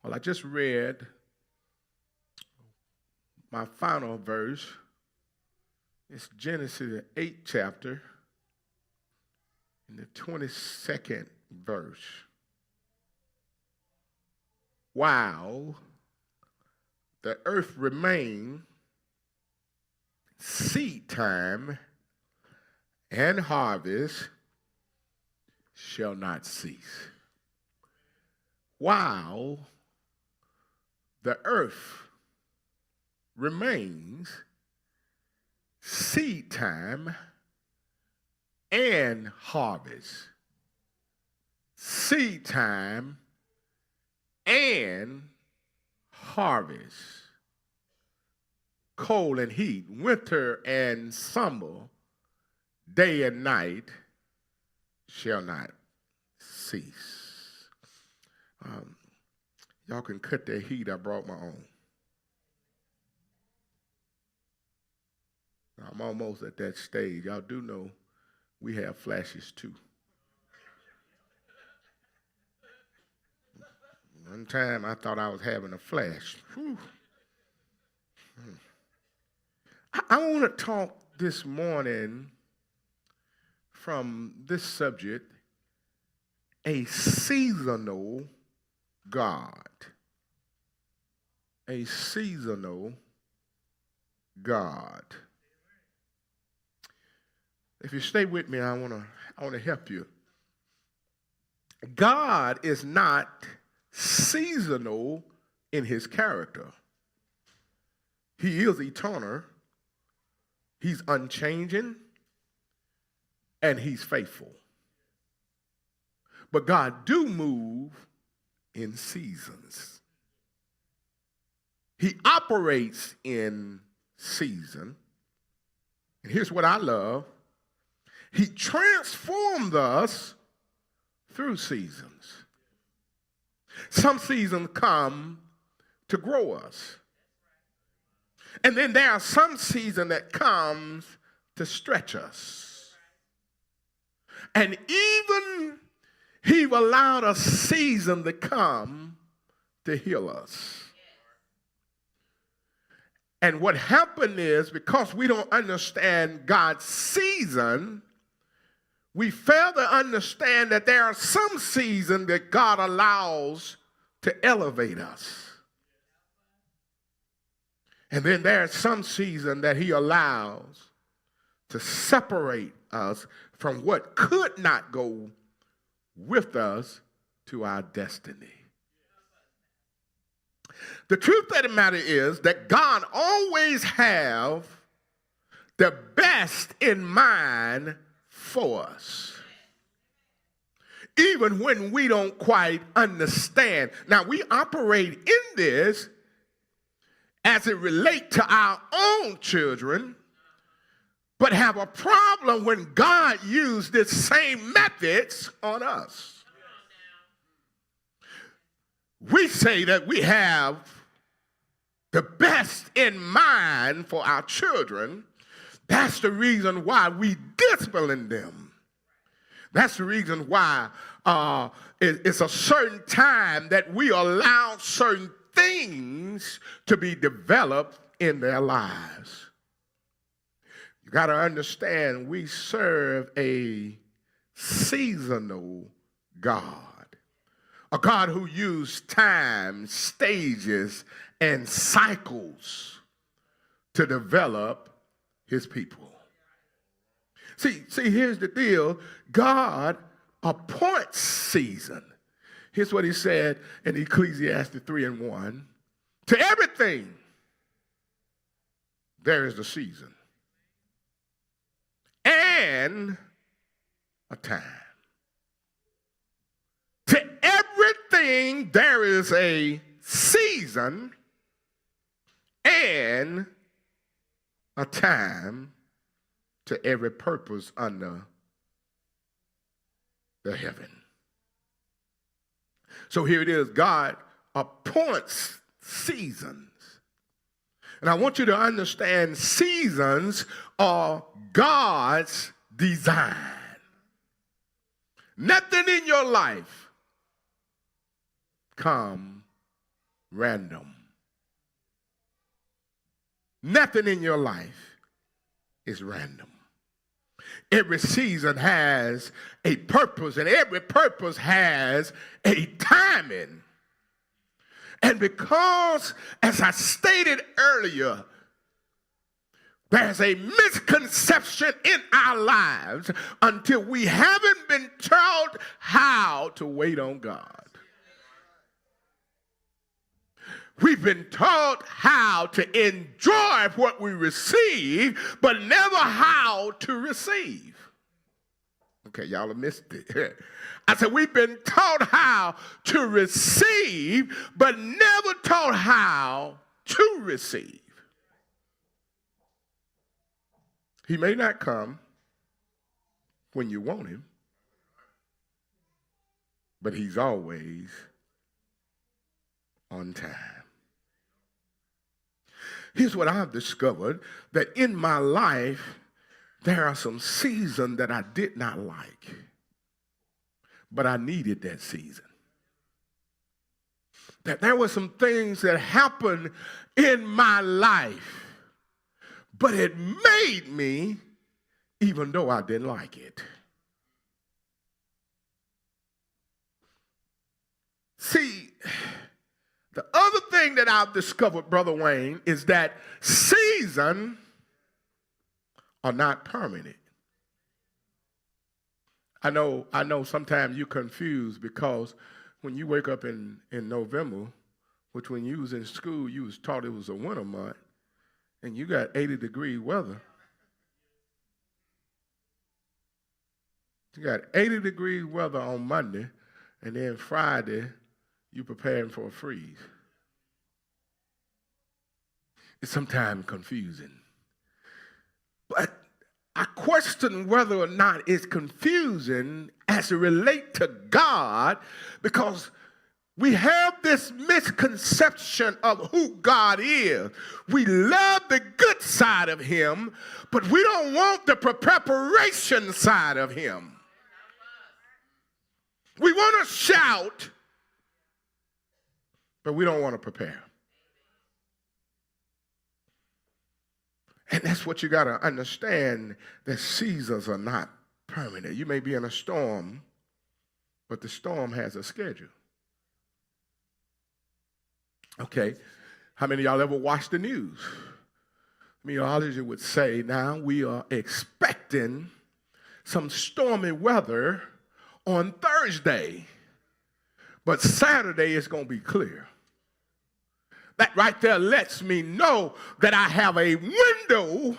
Well, I just read my final verse. It's Genesis, the 8th chapter, in the 22nd verse. While the earth remained, seed time and harvest shall not cease. While the earth remains, seed time and harvest. Seed time and harvest. Cold and heat, winter and summer, day and night shall not cease. Y'all can cut that heat. I brought my own. I'm almost at that stage. Y'all do know we have flashes too. One time I thought I was having a flash. Whew. I want to talk this morning from this subject, a seasonal God. A seasonal God. If you stay with me, I want to help you. God is not seasonal in his character. He is eternal. He's unchanging, and he's faithful. But God do move in seasons. He operates in season. And here's what I love. He transformed us through seasons. Some seasons come to grow us. And then there are some seasons that comes to stretch us. And even he allowed a season to come to heal us. And what happened is, because we don't understand God's season, we fail to understand that there are some seasons that God allows to elevate us. And then there's some season that he allows to separate us from what could not go with us to our destiny. The truth of the matter is that God always have the best in mind for us, even when we don't quite understand. Now, we operate in this as it relates to our own children, but have a problem when God used the same methods on us. We say that we have the best in mind for our children. That's the reason why we discipline them. That's the reason why it's a certain time that we allow certain things to be developed in their lives. You got to understand, we serve a seasonal God, a God who used time, stages, and cycles to develop his people. See, here's the deal. God appoints season. Here's what he said in Ecclesiastes 3:1. To everything, there is a season and a time. To everything, there is a season and a time to every purpose under the heaven. So here it is. God appoints seasons. And I want you to understand, seasons are God's design. Nothing in your life come random. Nothing in your life is random. Every season has a purpose, and every purpose has a timing. And because, as I stated earlier, there's a misconception in our lives until we haven't been taught how to wait on God. We've been taught how to enjoy what we receive, but never how to receive. Okay, y'all have missed it. I said we've been taught how to receive, but never taught how to receive. He may not come when you want him, but he's always on time. Here's what I've discovered, that in my life, there are some seasons that I did not like, but I needed that season. That there were some things that happened in my life, but it made me, even though I didn't like it. See, the other thing that I've discovered, Brother Wayne, is that seasons are not permanent. I know sometimes you're confused because when you wake up in November, which when you was in school, you was taught it was a winter month, and you got 80-degree weather. You got 80-degree weather on Monday, and then Friday, you're preparing for a freeze. It's sometimes confusing. But I question whether or not it's confusing as it relates to God, because we have this misconception of who God is. We love the good side of him, but we don't want the preparation side of him. We want to shout, but we don't want to prepare. And that's what you got to understand, that seasons are not permanent. You may be in a storm, but the storm has a schedule. Okay, how many of y'all ever watched the news? Meteorology would say now we are expecting some stormy weather on Thursday, but Saturday is going to be clear. That right there lets me know that I have a window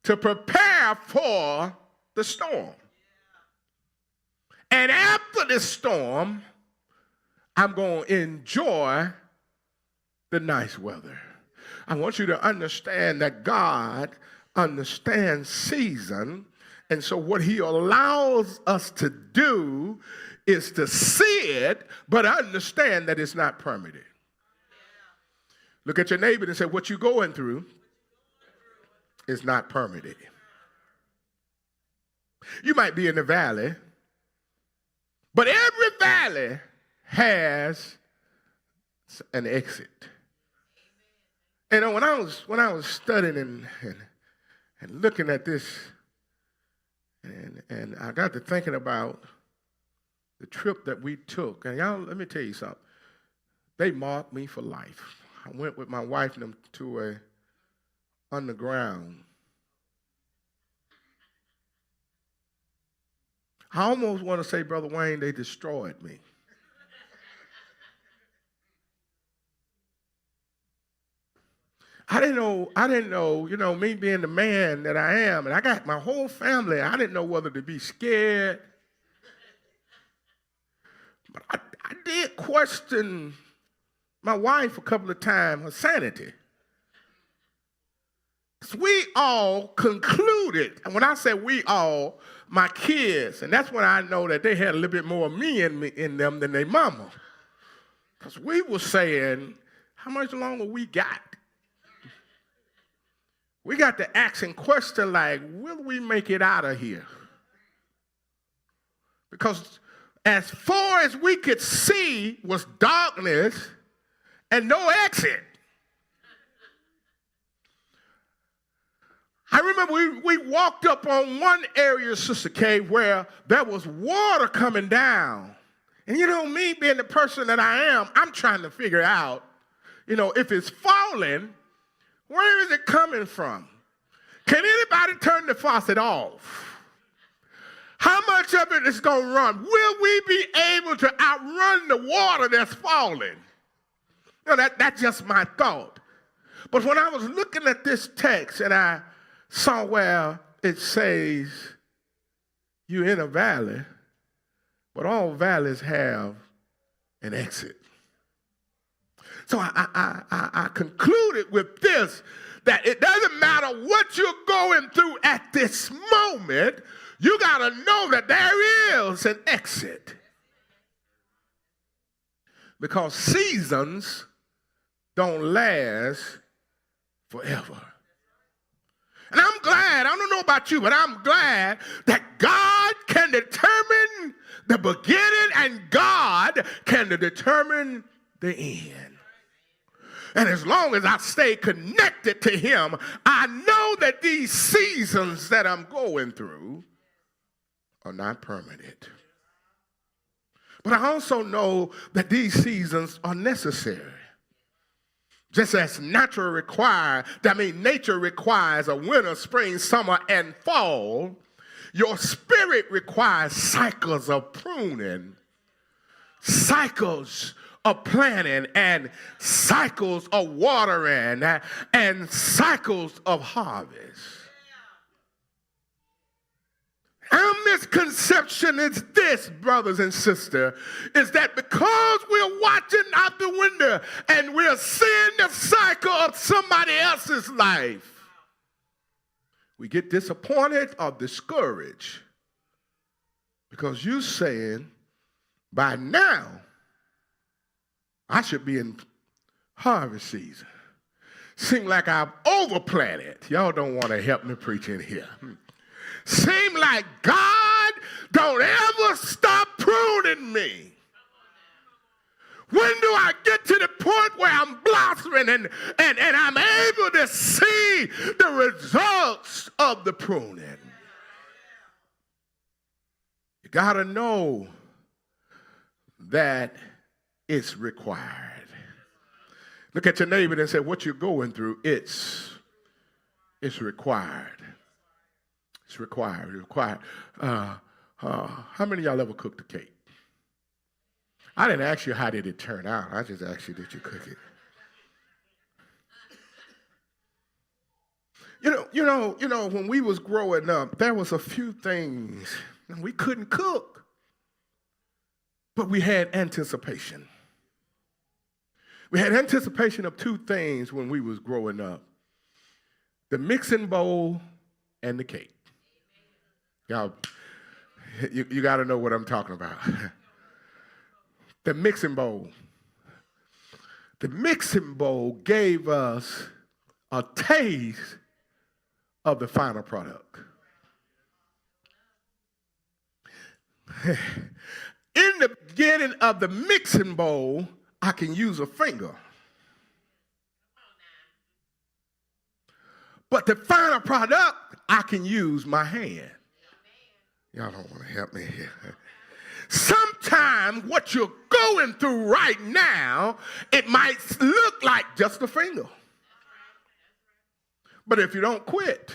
to prepare for the storm. And after the storm, I'm going to enjoy the nice weather. I want you to understand that God understands season, and so what he allows us to do is to see it, but understand that it's not permanent. Look at your neighbor and say, what you're going through is not permanent. You might be in the valley, but every valley has an exit. And when I was studying and looking at this, and I got to thinking about the trip that we took, and y'all, let me tell you something. They marked me for life. I went with my wife and them to a underground. I almost want to say, Brother Wayne, they destroyed me. I didn't know, me being the man that I am, and I got my whole family, I didn't know whether to be scared. But I did question my wife a couple of times, her sanity. So we all concluded, and when I say we all, my kids, and that's when I know that they had a little bit more of me in them than their mama. Because we were saying, how much longer we got? We got to asking question like, will we make it out of here? Because as far as we could see was darkness and no exit. I remember we walked up on one area, Sister Kay, where there was water coming down. And you know, me being the person that I am, I'm trying to figure out, if it's falling, where is it coming from? Can anybody turn the faucet off? How much of it is going to run? Will we be able to outrun the water that's falling? That's just my thought. But when I was looking at this text and I saw where it says, you're in a valley, but all valleys have an exit. So I concluded with this, that it doesn't matter what you're going through at this moment, you got to know that there is an exit. Because seasons don't last forever. And I'm glad, I don't know about you, but I'm glad that God can determine the beginning and God can determine the end. And as long as I stay connected to him, I know that these seasons that I'm going through are not permanent. But I also know that these seasons are necessary. Just as nature requires a winter, spring, summer, and fall, your spirit requires cycles of pruning, cycles of planting, and cycles of watering, and cycles of harvest. Our misconception is this, brothers and sisters, is that because we're watching out the window and we're seeing the cycle of somebody else's life, we get disappointed or discouraged because you're saying, by now, I should be in harvest season. Seem like I've overplanted. Y'all don't want to help me preach in here. Seem like God don't ever stop pruning me. When do I get to the point where I'm blossoming and I'm able to see the results of the pruning? You got to know that it's required. Look at your neighbor and say, what you're going through, it's required. It's required. It's required. How many of y'all ever cooked a cake? I didn't ask you how did it turn out. I just asked you, did you cook it? You know, when we was growing up, there was a few things we couldn't cook, but we had anticipation. We had anticipation of two things when we was growing up: the mixing bowl and the cake. Y'all, you got to know what I'm talking about. The mixing bowl. The mixing bowl gave us a taste of the final product. In the beginning of the mixing bowl, I can use a finger. But the final product, I can use my hand. Y'all don't want to help me here. Sometimes what you're going through right now, it might look like just a finger. But if you don't quit,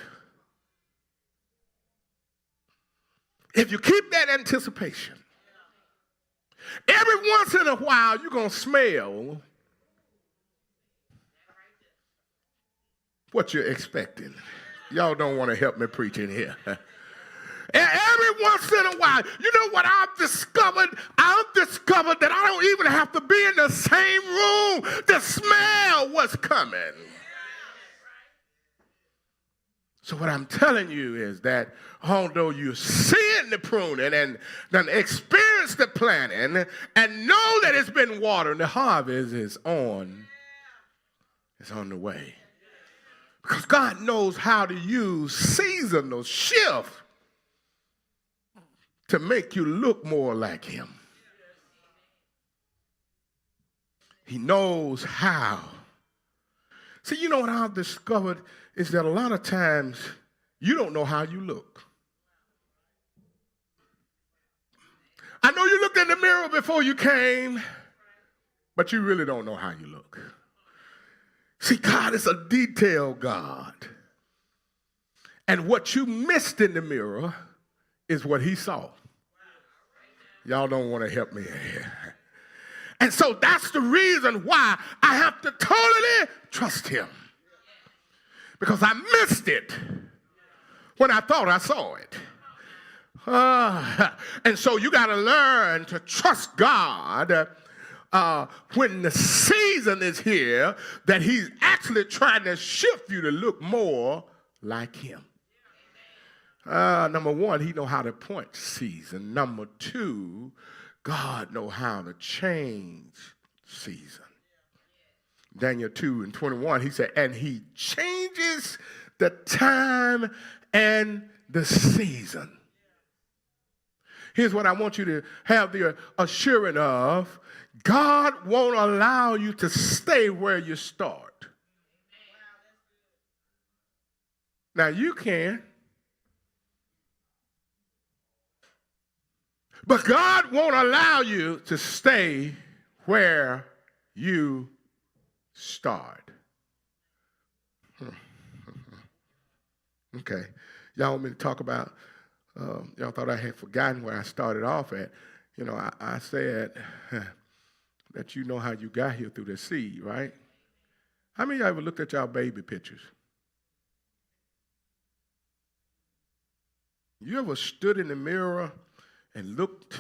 if you keep that anticipation, every once in a while you're going to smell what you're expecting. Y'all don't want to help me preach in here. Every once in a while, you know what I've discovered? I've discovered that I don't even have to be in the same room to smell what's coming. So what I'm telling you is that although you're seeing the pruning and then experience the planting and know that it's been watered, the harvest is on the way. Because God knows how to use seasonal shift to make you look more like him. He knows how. See, you know what I've discovered is that a lot of times you don't know how you look. I know you looked in the mirror before you came, but you really don't know how you look. See, God is a detailed God. And what you missed in the mirror is what he saw. Y'all don't want to help me here. And so that's the reason why I have to totally trust him. Because I missed it when I thought I saw it. And so you got to learn to trust God when the season is here that he's actually trying to shift you to look more like him. Number one, he know how to point season. Number two, God know how to change season. Daniel 2:21, he said, and he changes the time and the season. Here's what I want you to have the assurance of. God won't allow you to stay where you start. Now you can. But God won't allow you to stay where you start. Okay. Y'all want me to talk about, y'all thought I had forgotten where I started off at. You know, I said that you know how you got here through the seed, right? How many of y'all ever looked at y'all baby pictures? You ever stood in the mirror and looked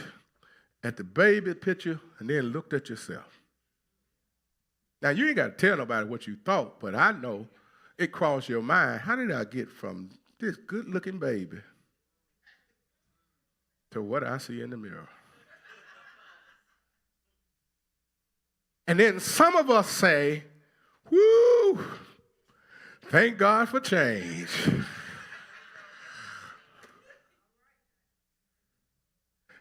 at the baby picture and then looked at yourself? Now, you ain't got to tell nobody what you thought, but I know it crossed your mind. How did I get from this good-looking baby to what I see in the mirror? And then some of us say, whoo, thank God for change.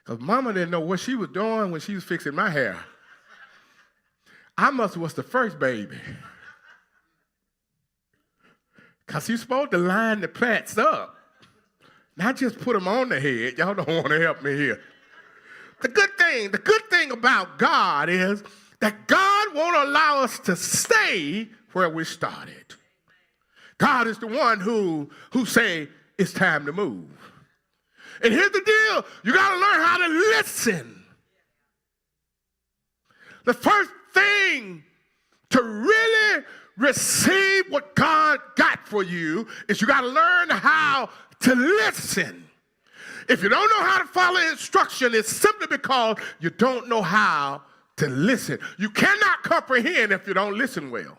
Because mama didn't know what she was doing when she was fixing my hair. I must have was the first baby. Because you're supposed to line the plaits up, not just put them on the head. Y'all don't want to help me here. The good thing about God is that God won't allow us to stay where we started. God is the one who say it's time to move. And here's the deal. You got to learn how to listen. The first thing to really receive what God got for you is you got to learn how to listen. If you don't know how to follow instruction, it's simply because you don't know how to listen. You cannot comprehend if you don't listen well.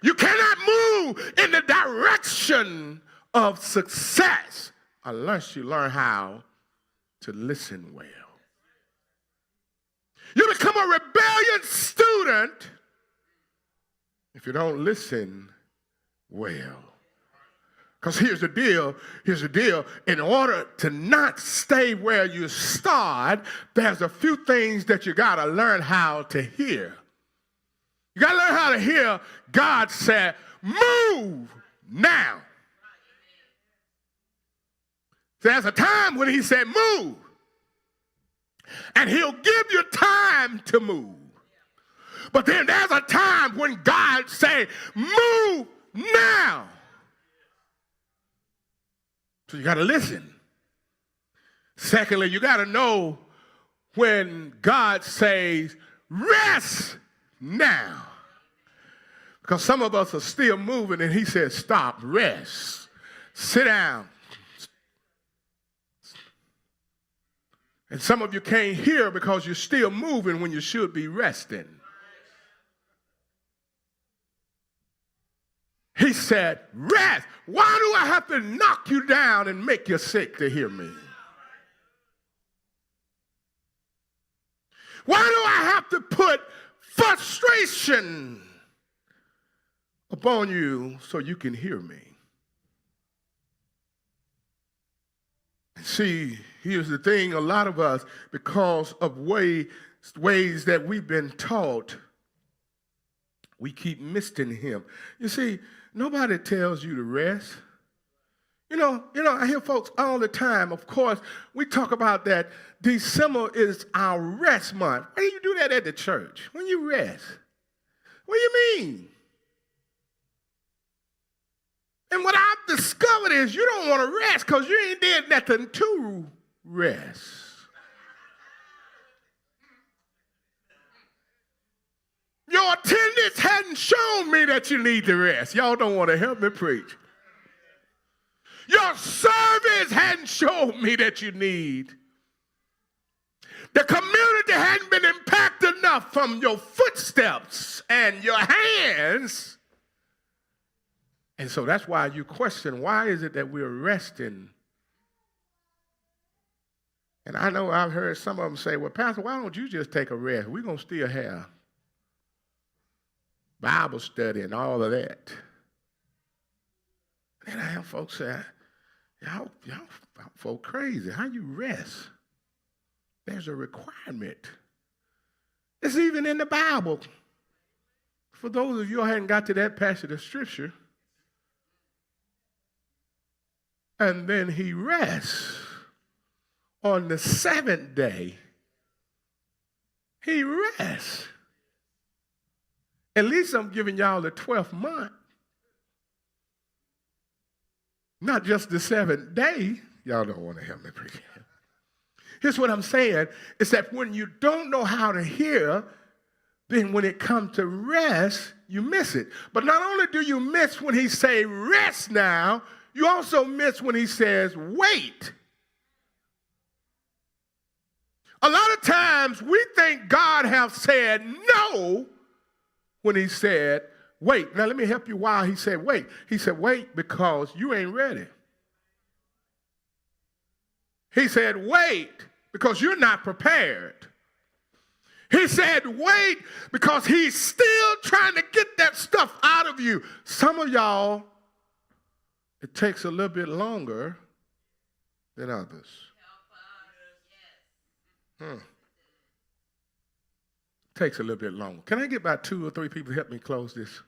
You cannot move in the direction of success unless you learn how to listen well. You become a rebellious student if you don't listen well. Because here's the deal. In order to not stay where you start, there's a few things that you got to learn how to hear. You got to learn how to hear God say, move now. There's a time when he said move. And he'll give you time to move. But then there's a time when God say move now. So you got to listen. Secondly, you got to know when God says rest now. Because some of us are still moving and he says stop, rest, sit down. And some of you can't hear because you're still moving when you should be resting. He said, rest. Why do I have to knock you down and make you sick to hear me? Why do I have to put frustration upon you so you can hear me? See, Here's the thing, a lot of us, because of ways that we've been taught, we keep missing him. You see, nobody tells you to rest. You know, I hear folks all the time, of course, we talk about that December is our rest month. Why do you do that at the church? When you rest? What do you mean? And what I've discovered is you don't want to rest because you ain't did nothing to rest. Your attendance hadn't shown me that you need to rest. Y'all don't want to help me preach. Your service hadn't shown me that you need. The community hadn't been impacted enough from your footsteps and your hands. And so that's why you question, why is it that we're resting? And I know I've heard some of them say, well, Pastor, why don't you just take a rest? We're going to still have Bible study and all of that. And I have folks say, y'all folk crazy. How you rest? There's a requirement. It's even in the Bible. For those of you who hadn't got to that passage of Scripture, and then he rests on the seventh day. He rests. At least I'm giving y'all the 12th month. Not just the seventh day. Y'all don't want to help me preach. Here's what I'm saying, is that when you don't know how to hear, then when it comes to rest, you miss it. But not only do you miss when he say rest now, you also miss when he says wait. A lot of times we think God have said no when he said wait. Now let me help you why he said wait. He said wait because you ain't ready. He said wait because you're not prepared. He said wait because he's still trying to get that stuff out of you. Some of y'all, it takes a little bit longer than others. Takes a little bit longer. Can I get about 2 or 3 people to help me close this?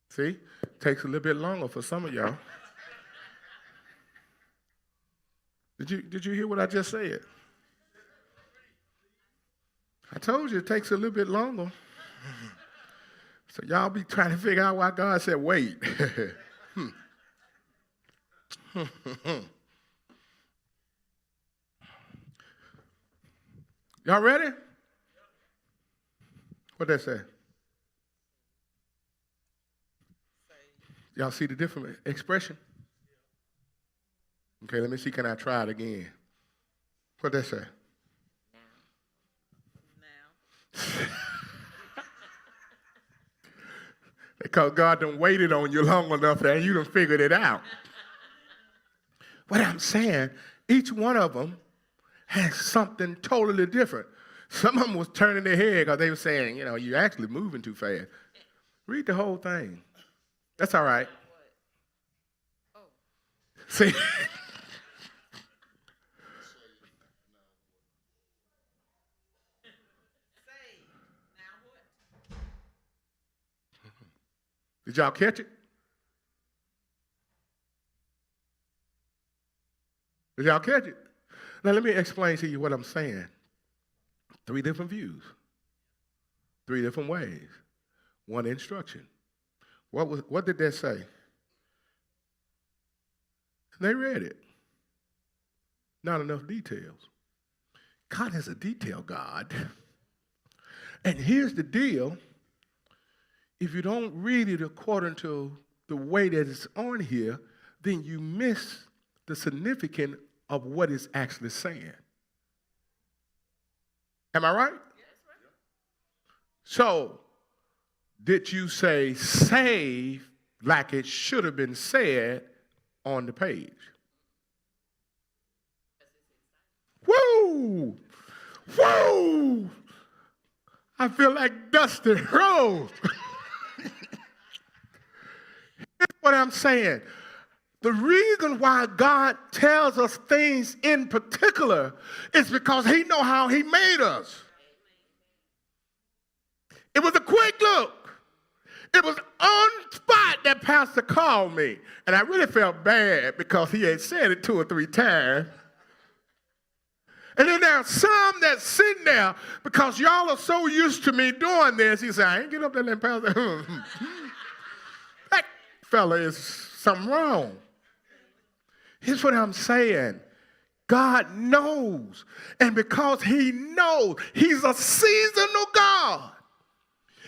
See? Takes a little bit longer for some of y'all. Did you hear what I just said? I told you it takes a little bit longer. So y'all be trying to figure out why God said wait. Y'all ready? What that say? Y'all see the different expression? Okay, let me see. Can I try it again? What that say? Now. Because God done waited on you long enough and you done figured it out. What I'm saying, each one of them has something totally different. Some of them was turning their head because they were saying, you're actually moving too fast. Read the whole thing. That's all right. Oh. See? Did y'all catch it? Did y'all catch it? Now let me explain to you what I'm saying. 3 different views. 3 different ways. 1 instruction. What did that say? They read it. Not enough details. God is a detail God. And here's the deal. If you don't read it according to the way that it's on here, then you miss the significance of what it's actually saying. Am I right? Yes, right. So, did you say save like it should have been said on the page? Woo! Woo! I feel like Dusty Rhodes. Here's what I'm saying. The reason why God tells us things in particular is because he knows how he made us. It was a quick look. It was on spot that Pastor called me. And I really felt bad because he had said it 2 or 3 times. And then there are some that sitting there because y'all are so used to me doing this. He said, I ain't get up there and Pastor. That fella is something wrong. Here's what I'm saying. God knows. And because he knows, he's a seasonal God.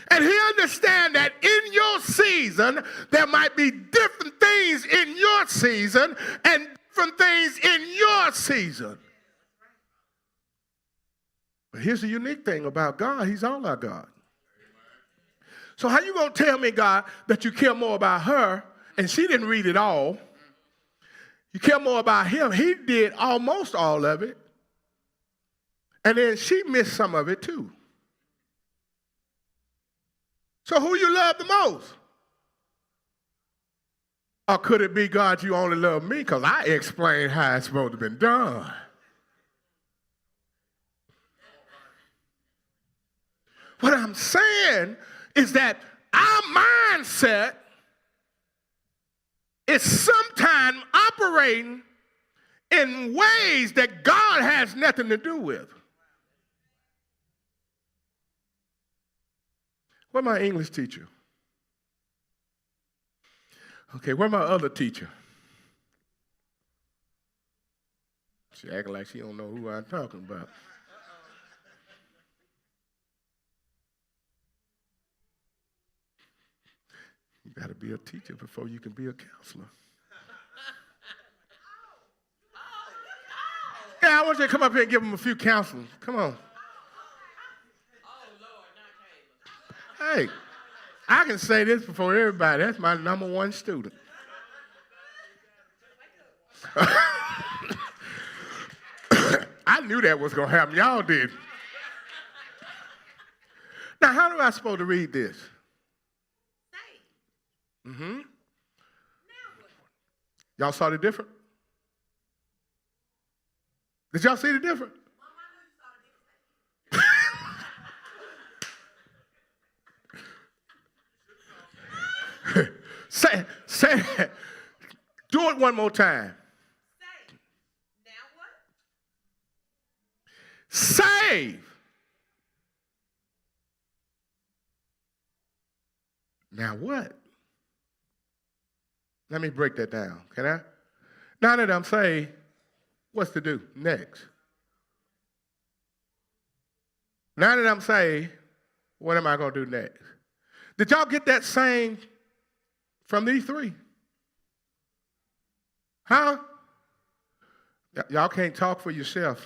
And he understands that in your season, there might be different things in your season and different things in your season. But here's the unique thing about God. He's all our God. So how you going to tell me, God, that you care more about her and she didn't read it all? You care more about him. He did almost all of it. And then she missed some of it too. So who you love the most? Or could it be, God, you only love me because I explained how it's supposed to have been done? What I'm saying is that our mindset is sometimes operating in ways that God has nothing to do with. Where's my English teacher? Okay, where's my other teacher? She acting like she don't know who I'm talking about. You got to be a teacher before you can be a counselor. Yeah, I want you to come up here and give them a few counseling. Come on. Hey, I can say this before everybody. That's my #1 student. I knew that was going to happen. Y'all did. Now, how do I supposed to read this? Mm-hmm. Y'all saw the difference? Did y'all see the difference? Say that. Do it one more time. Now what? Save. Now what? Let me break that down. Can I? Now that I'm saved, what's to do next? Now that I'm saved, what am I going to do next? Did y'all get that same from these 3? Huh? Y'all can't talk for yourself.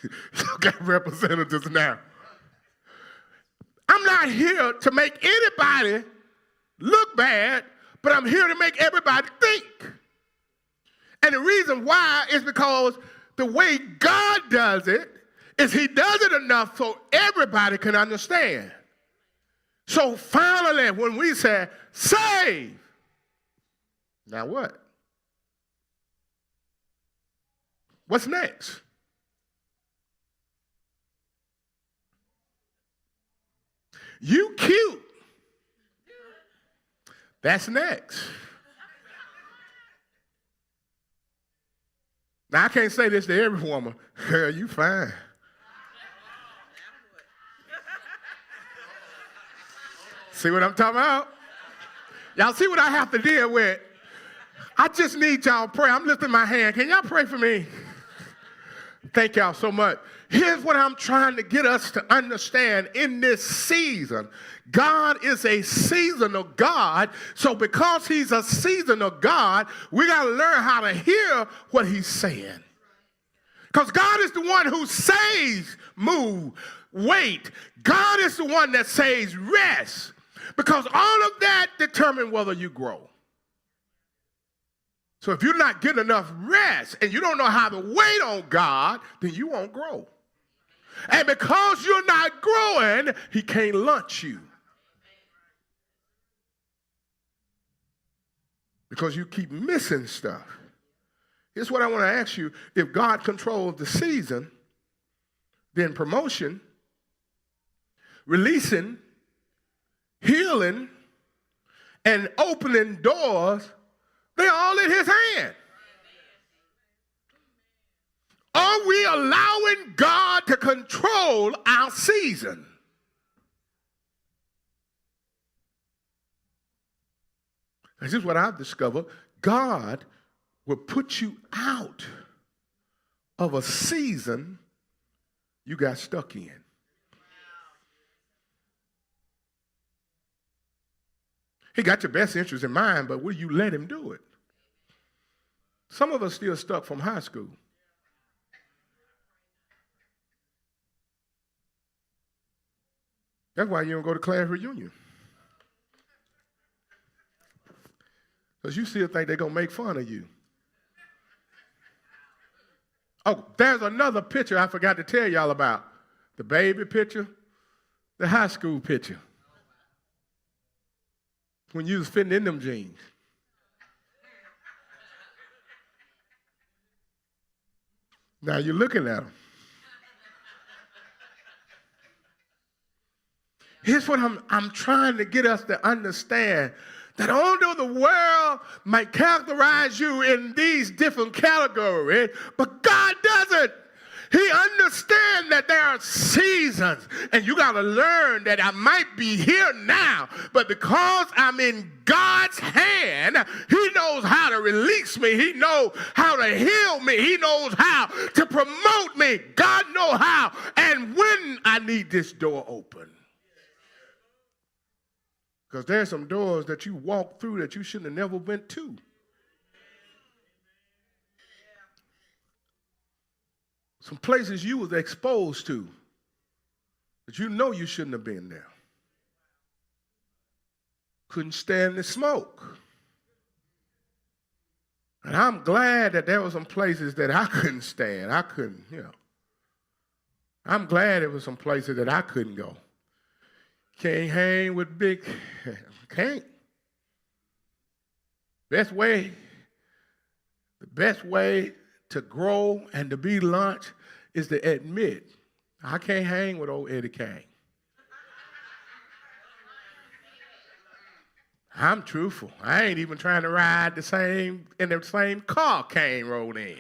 Y'all got representatives now. I'm not here to make anybody look bad, but I'm here to make everybody think. And the reason why is because the way God does it is he does it enough so everybody can understand. So finally, when we say, save, now what? What's next? You cute. That's next. Now, I can't say this to every woman. Girl, you fine. See what I'm talking about? Y'all see what I have to deal with? I just need y'all to pray. I'm lifting my hand. Can y'all pray for me? Thank y'all so much. Here's what I'm trying to get us to understand in this season. God is a seasonal God. So because he's a seasonal God, we got to learn how to hear what he's saying. Because God is the one who says move, wait. God is the one that says rest. Because all of that determines whether you grow. So if you're not getting enough rest and you don't know how to wait on God, then you won't grow. And because you're not growing, he can't launch you. because you keep missing stuff. Here's what I want to ask you. If God controls the season, then promotion, releasing, healing, and opening doors, they're all in his hand. Are we allowing God to control our season? This is what I've discovered. God will put you out of a season you got stuck in. He got your best interest in mind, but will you let him do it? Some of us still stuck from high school. That's why you don't go to class reunion. Because you still think they're going to make fun of you. Oh, there's another picture I forgot to tell y'all about. The baby picture, the high school picture. When you was fitting in them jeans. Now you're looking at them. Here's what I'm trying to get us to understand. That although the world might characterize you in these different categories, but God doesn't. He understands that there are seasons, and you got to learn that I might be here now, but because I'm in God's hand, he knows how to release me. He knows how to heal me. He knows how to promote me. God knows how and when I need this door open. Because there's some doors that you walk through that you shouldn't have never went to. Some places you was exposed to that you know you shouldn't have been there. Couldn't stand the smoke. And I'm glad that there were some places that I couldn't stand. I couldn't, I'm glad there were some places that I couldn't go. Can't hang with can't. The best way to grow and to be launched is to admit, I can't hang with old Eddie Kane. I'm truthful. I ain't even trying to ride in the same car Kane rode in.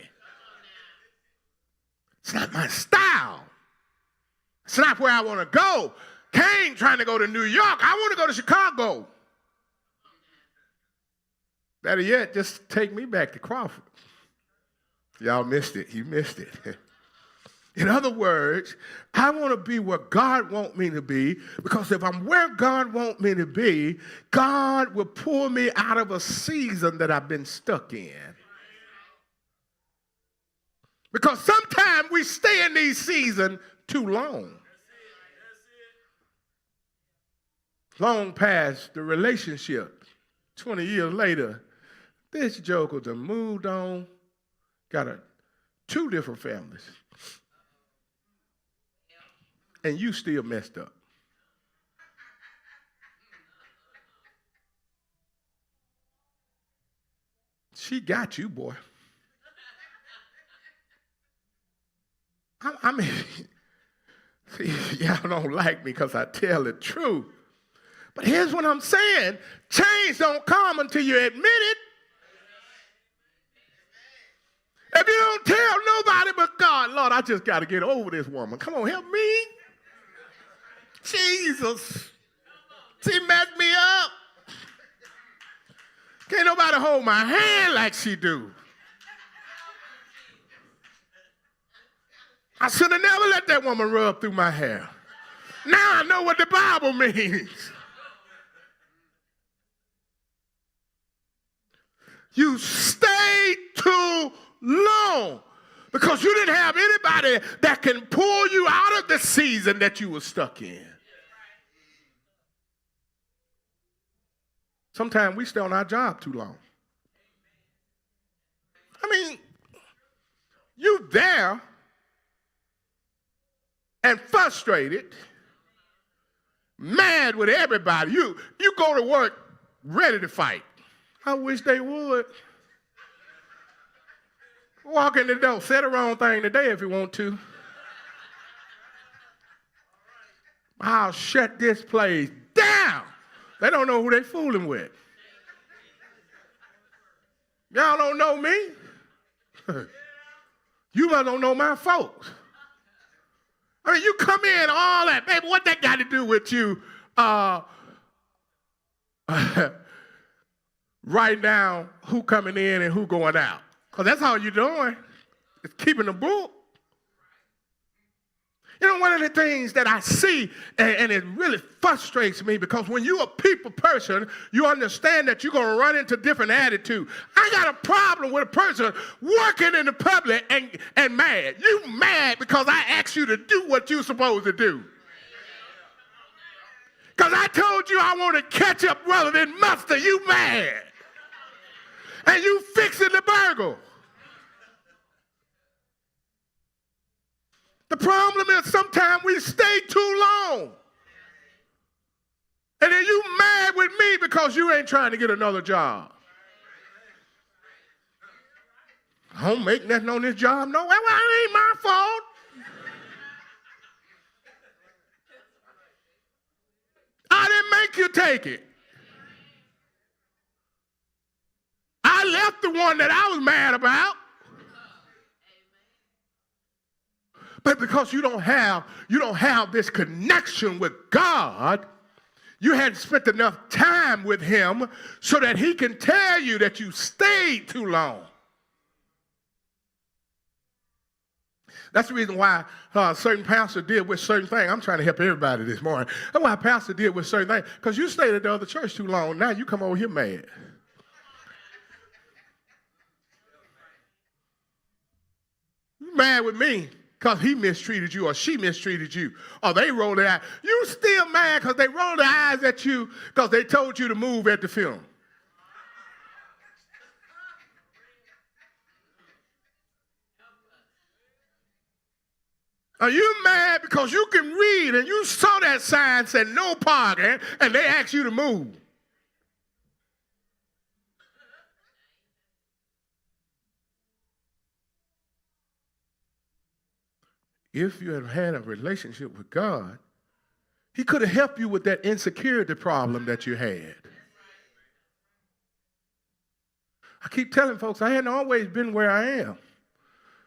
It's not my style. It's not where I want to go. Kane trying to go to New York. I want to go to Chicago. Better yet, just take me back to Crawford. Y'all missed it. You missed it. In other words, I want to be where God wants me to be, because if I'm where God wants me to be, God will pull me out of a season that I've been stuck in. Because sometimes we stay in these seasons too long. Long past the relationship, 20 years later, this joker done moved on, got two different families, and you still messed up. She got you, boy. I mean, see, y'all don't like me because I tell the truth. But here's what I'm saying. Change don't come until you admit it. If you don't tell nobody but God, Lord, I just got to get over this woman. Come on, help me. Jesus. She messed me up. Can't nobody hold my hand like she do. I should have never let that woman rub through my hair. Now I know what the Bible means. You stayed too long because you didn't have anybody that can pull you out of the season that you were stuck in. Sometimes we stay on our job too long. I mean, you there and frustrated, mad with everybody. You go to work ready to fight. I wish they would. Walk in the door. Say the wrong thing today if you want to. I'll shut this place down. They don't know who they fooling with. Y'all don't know me. You must don't know my folks. I mean, you come in, all that. Baby, what that got to do with you write down who coming in and who going out? Because that's all you're doing. It's keeping the book. You know, one of the things that I see, and it really frustrates me, because when you're a people person, you understand that you're going to run into different attitudes. I got a problem with a person working in the public and mad. You mad because I asked you to do what you're supposed to do. Because I told you I want to ketchup rather than mustard. You mad. And you fixing the burger. The problem is sometimes we stay too long. And then you mad with me because you ain't trying to get another job. I don't make nothing on this job. No, well, it ain't my fault. I didn't make you take it. I left the one that I was mad about. But because you don't have this connection with God, you hadn't spent enough time with him so that he can tell you that you stayed too long. That's the reason why certain pastors deal with certain things. I'm trying to help everybody this morning. That's why pastors deal with certain things. Because you stayed at the other church too long. Now you come over here mad. You mad with me because he mistreated you or she mistreated you. Or they rolled their eyes. You still mad because they rolled their eyes at you because they told you to move at the funeral. Are you mad because you can read and you saw that sign said no parking and they asked you to move? If you had had a relationship with God, he could have helped you with that insecurity problem that you had. I keep telling folks I hadn't always been where I am.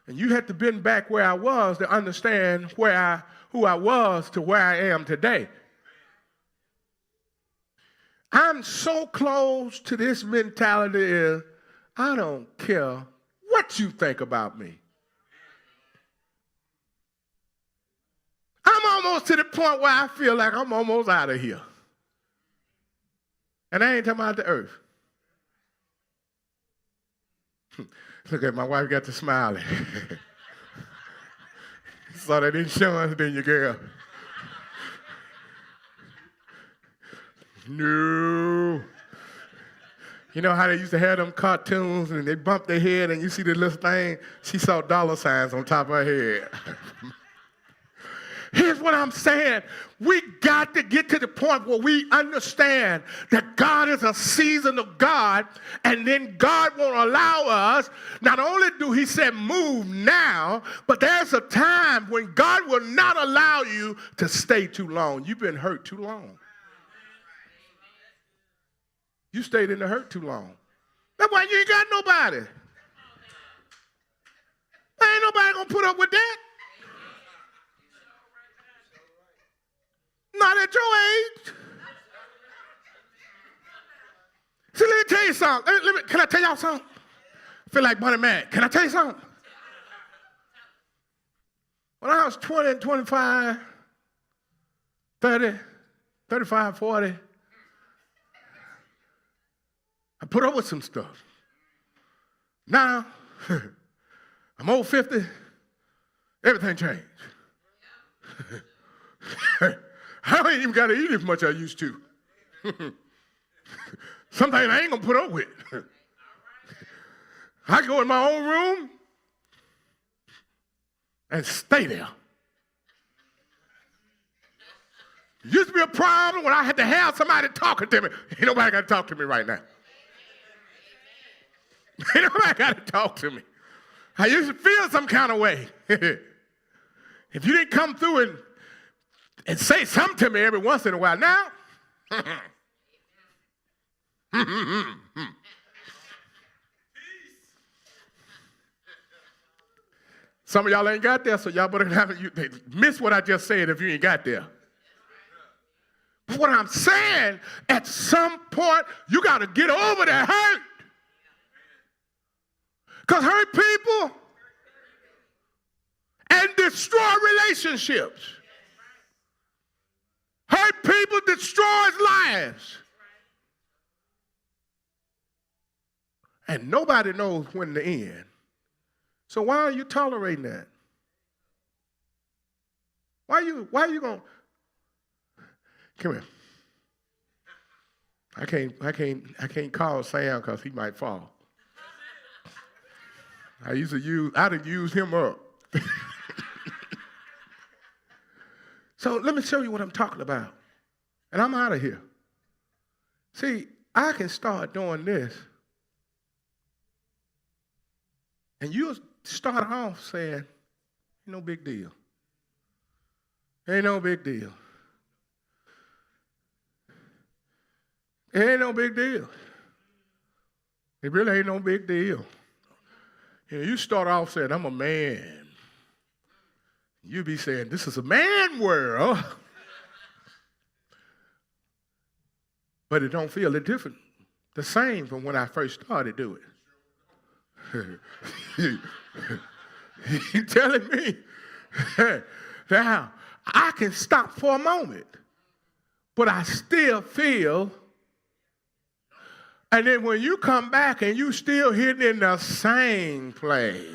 And you had to been back where I was to understand who I was to where I am today. I'm so close to this mentality is I don't care what you think about me. I'm almost to the point where I feel like I'm almost out of here. And I ain't talking about the earth. Look at my wife got to smiling. Saw that insurance, then you girl. No. You know how they used to have them cartoons and they bump their head and you see the little thing? She saw dollar signs on top of her head. Here's what I'm saying. We got to get to the point where we understand that God is a seasonal God, and then God won't allow us. Not only do he say move now, but there's a time when God will not allow you to stay too long. You've been hurt too long. You stayed in the hurt too long. That's why you ain't got nobody. Ain't nobody gonna put up with that. Not at your age. See, let me tell you something. Can I tell y'all something? I feel like Bunny Mac. Can I tell you something? When I was 20, 25, 30, 35, 40, I put up with some stuff. Now, I'm over 50, everything changed. I ain't even got to eat as much as I used to. Sometimes I ain't going to put up with. I go in my own room and stay there. It used to be a problem when I had to have somebody talking to me. Ain't nobody got to talk to me right now. Ain't nobody got to talk to me. I used to feel some kind of way. If you didn't come through and say something to me every once in a while, now, some of y'all ain't got there, so y'all better miss what I just said if you ain't got there. But what I'm saying, at some point, you got to get over that hurt. Because hurt people and destroy relationships. Hurt people destroys lives. And nobody knows when to end. So why are you tolerating that? Why are you going? Come here. I can't call Sam because he might fall. I'd have used him up. So let me show you what I'm talking about. And I'm out of here. See, I can start doing this. And you'll start off saying, ain't no big deal. Ain't no big deal. It ain't no big deal. It really ain't no big deal. You start off saying, I'm a man. You be saying, this is a man world. But it don't feel different, the same from when I first started doing it. You telling me? Now, I can stop for a moment, but I still feel. And then when you come back and you still hitting in the same place.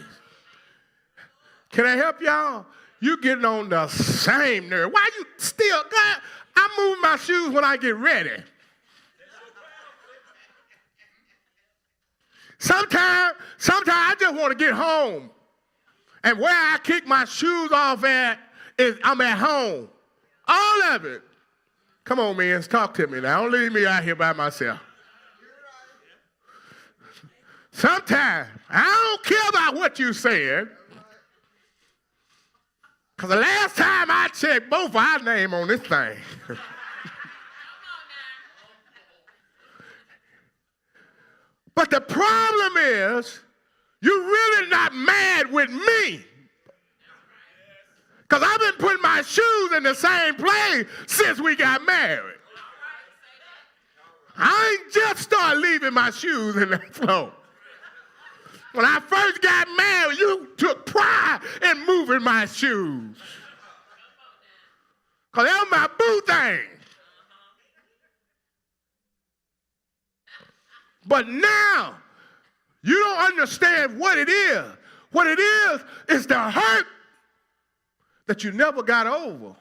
Can I help y'all? You getting on the same nerve. Why you still got? I move my shoes when I get ready. Sometimes I just want to get home. And where I kick my shoes off at is I'm at home. All of it. Come on, man, talk to me now. Don't leave me out here by myself. Sometimes I don't care about what you said. Because the last time I checked, both our name on this thing. But the problem is, you're really not mad with me. Because I've been putting my shoes in the same place since we got married. I ain't just started leaving my shoes in the floor. When I first got married, you took pride in moving my shoes. Because that was my boo thing. But now, you don't understand what it is. What it is the hurt that you never got over.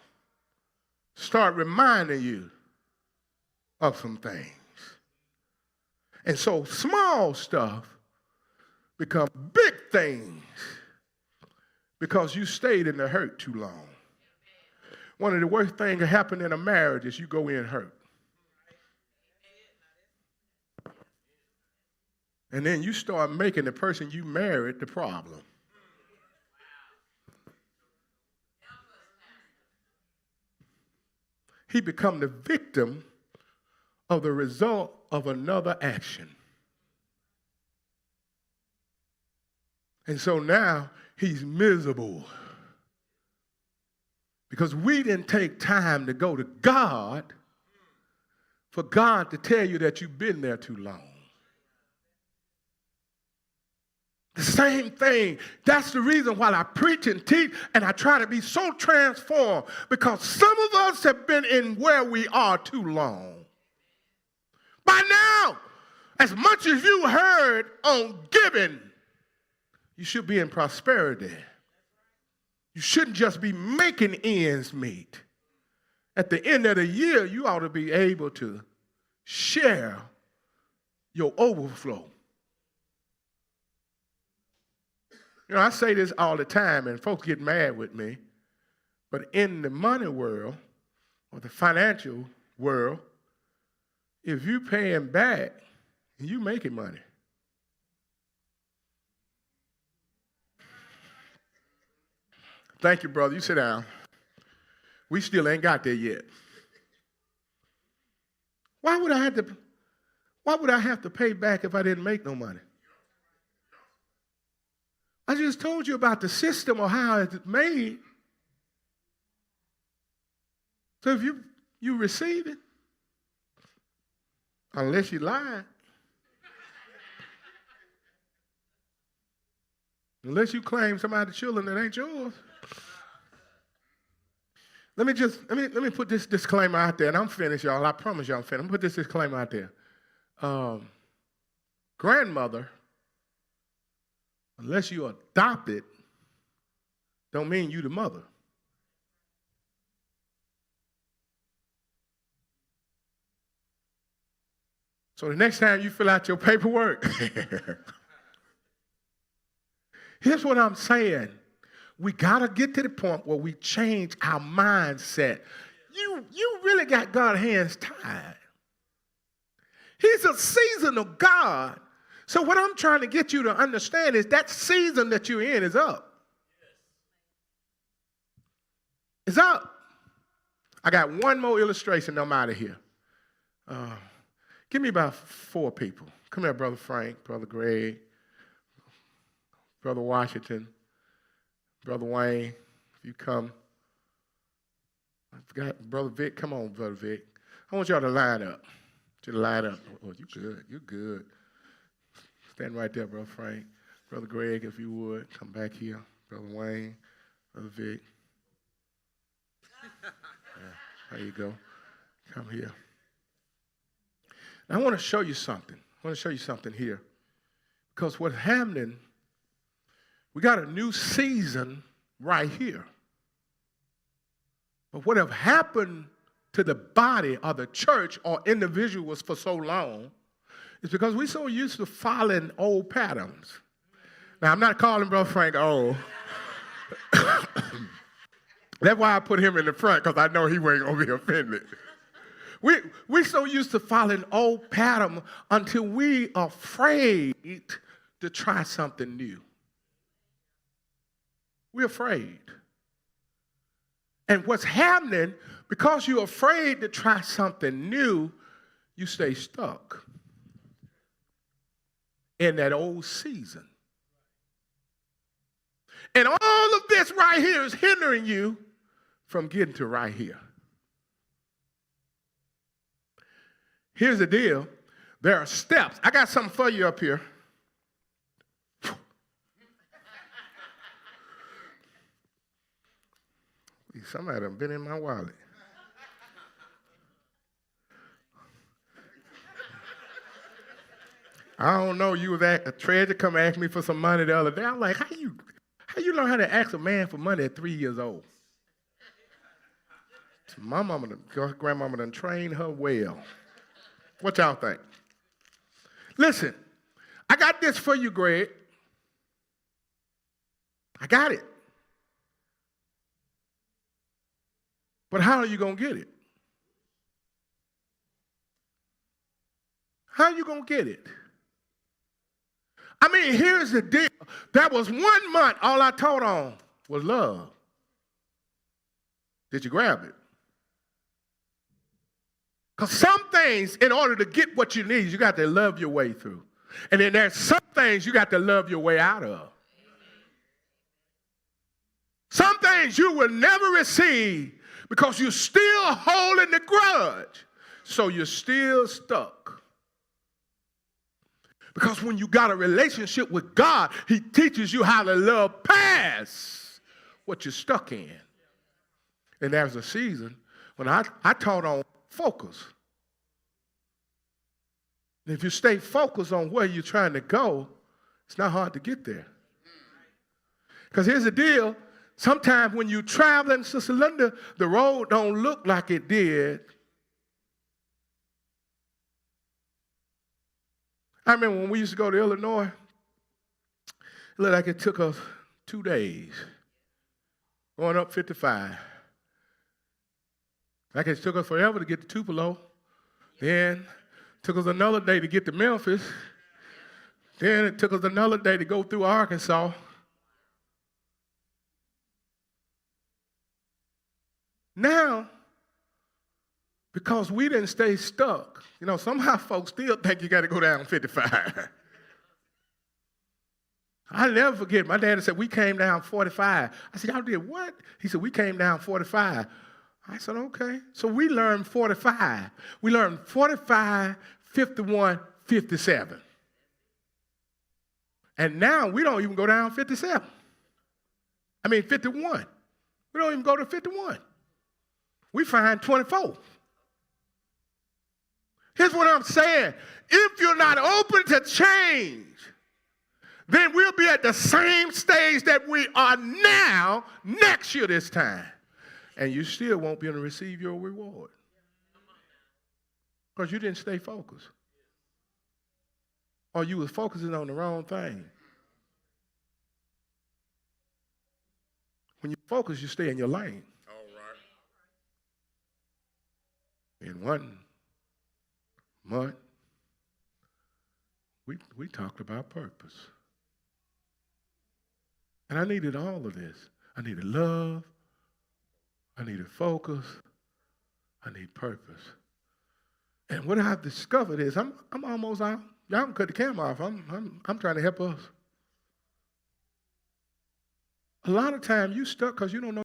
Start reminding you of some things. And so small stuff become big things because you stayed in the hurt too long. One of the worst things that happen in a marriage is you go in hurt. And then you start making the person you married the problem. He become the victim of the result of another action. And so now he's miserable because we didn't take time to go to God for God to tell you that you've been there too long. The same thing. That's the reason why I preach and teach and I try to be so transformed, because some of us have been in where we are too long. By now, as much as you heard on giving, you should be in prosperity. You shouldn't just be making ends meet. At the end of the year, you ought to be able to share your overflow. You know, I say this all the time, and folks get mad with me, but in the money world, or the financial world, if you paying back, you making money. Thank you, brother. You sit down. We still ain't got there yet. Why would I have to pay back if I didn't make no money? I just told you about the system of how it's made. So if you receive it, unless you lied, unless you claim somebody's children that ain't yours. Let me put this disclaimer out there, and I'm finished, y'all. I promise you I'm finished. I'm put this disclaimer out there. Grandmother, unless you adopted, don't mean you the mother. So the next time you fill out your paperwork, here's what I'm saying. We got to get to the point where we change our mindset. You really got God's hands tied. He's a seasonal God. So what I'm trying to get you to understand is that season that you're in is up. It's up. I got one more illustration, I'm out of here. Give me about 4 people. Come here, Brother Frank, Brother Greg, Brother Washington, Brother Wayne, if you come. I forgot, Brother Vic. Come on, Brother Vic. I want y'all to line up. Oh, you good. You good. Stand right there, Brother Frank. Brother Greg, if you would, come back here. Brother Wayne, Brother Vic. Yeah, there you go. Come here. Now, I want to show you something. I want to show you something here. Because what's happening, we got a new season right here. But what have happened to the body or the church or individuals for so long is because we're so used to following old patterns. Now, I'm not calling Brother Frank old. That's why I put him in the front, because I know he ain't going to be offended. We're so used to following old pattern until we are afraid to try something new. We're afraid. And what's happening, because you're afraid to try something new, you stay stuck in that old season. And all of this right here is hindering you from getting to right here. Here's the deal. There are steps. I got something for you up here. Somebody done been in my wallet. I don't know. You was at a treasure come ask me for some money the other day. I'm like, how you learn how to ask a man for money at 3 years old? My grandmama done trained her well. What y'all think? Listen, I got this for you, Greg. I got it. But how are you going to get it? How are you going to get it? I mean, here's the deal. That was 1 month, all I taught on was love. Did you grab it? Because some things, in order to get what you need, you got to love your way through. And then there's some things you got to love your way out of. Some things you will never receive because you're still holding the grudge. So you're still stuck. Because when you got a relationship with God, he teaches you how to love past what you're stuck in. And there's a season when I taught on focus. And if you stay focused on where you're trying to go, it's not hard to get there. Because here's the deal. Sometimes when you're traveling, Sister Linda, the road don't look like it did. I remember when we used to go to Illinois, it looked like it took us 2 days going up 55. Like it took us forever to get to Tupelo. Then it took us another day to get to Memphis. Then it took us another day to go through Arkansas. Now, because we didn't stay stuck, somehow folks still think you got to go down 55. I'll never forget, my daddy said, we came down 45. I said, y'all did what? He said, we came down 45. I said, okay. So we learned 45. We learned 45, 51, 57. And now we don't even go down 57. 51. We don't even go to 51. We find 24. Here's what I'm saying. If you're not open to change, then we'll be at the same stage that we are now next year this time. And you still won't be able to receive your reward. Because you didn't stay focused. Or you was focusing on the wrong thing. When you focus, you stay in your lane. All right. In 1 month, we talked about purpose. And I needed all of this. I needed love. I needed focus. I need purpose. And what I've discovered is I'm almost out. Y'all can cut the camera off. I'm trying to help us. A lot of times you stuck because you don't know